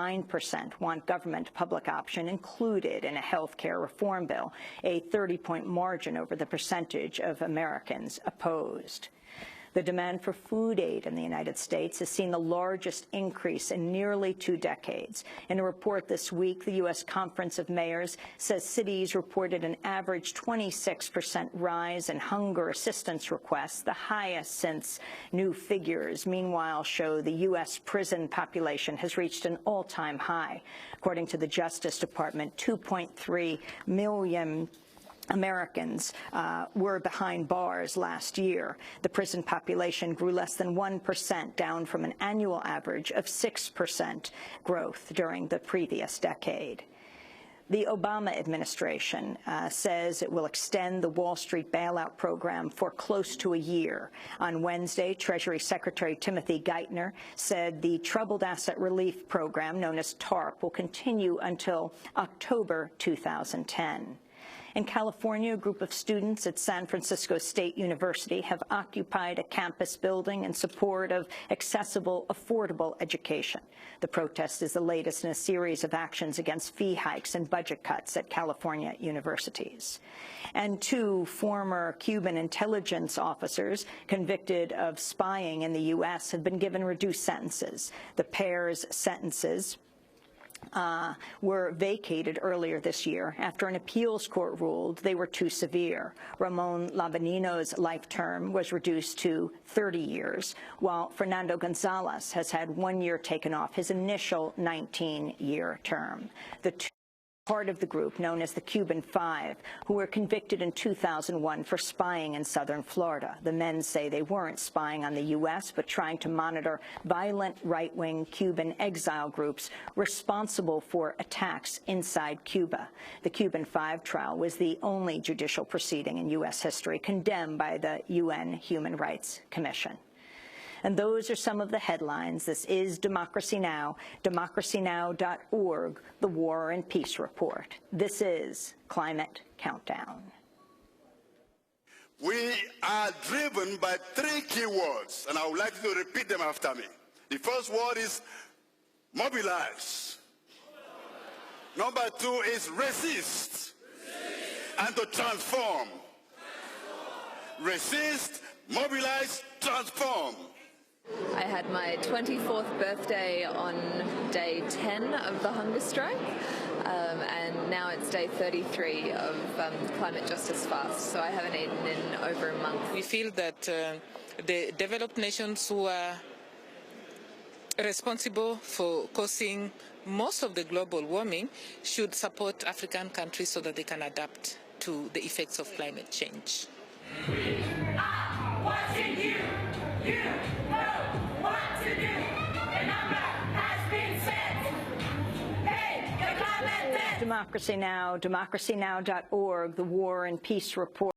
39% want government-public option included in a health care reform bill, a 30-point margin over the percentage of Americans opposed. The demand for food aid in the United States has seen the largest increase in nearly 2 decades. In a report this week, the U.S. Conference of Mayors says cities reported an average 26% rise in hunger assistance requests, the highest since new figures, meanwhile, show the U.S. prison population has reached an all-time high. According to the Justice Department, 2.3 million Americans were behind bars last year. The prison population grew less than 1%, down from an annual average of 6% growth during the previous decade. The Obama administration says it will extend the Wall Street bailout program for close to a year. On Wednesday, Treasury Secretary Timothy Geithner said the Troubled Asset Relief Program, known as TARP, will continue until October 2010. In California, a group of students at San Francisco State University have occupied a campus building in support of accessible, affordable education. The protest is the latest in a series of actions against fee hikes and budget cuts at California universities. And 2 former Cuban intelligence officers convicted of spying in the U.S. have been given reduced sentences. The pair's sentences were vacated earlier this year after an appeals court ruled they were too severe. Ramon Labanino's life term was reduced to 30 years, while Fernando Gonzalez has had 1 year taken off his initial 19-year term. The part of the group known as the Cuban Five, who were convicted in 2001 for spying in southern Florida. The men say they weren't spying on the U.S., but trying to monitor violent right-wing Cuban exile groups responsible for attacks inside Cuba. The Cuban Five trial was the only judicial proceeding in U.S. history condemned by the UN Human Rights Commission. And those are some of the headlines. This is Democracy Now!, democracynow.org, the War and Peace Report. This is Climate Countdown. We are driven by 3 key words, and I would like you to repeat them after me. The first word is mobilize. Number 2 is resist. And to transform. Resist, mobilize, transform. I had my 24th birthday on day 10 of the hunger strike, and now it's day 33 of climate justice fast, so I haven't eaten in over a month. We feel that the developed nations who are responsible for causing most of the global warming should support African countries so that they can adapt to the effects of climate change. We are watching you. You know what to do. The number has been set. Hey, the climate debt. Democracy Now!, democracynow.org, the War and Peace Report.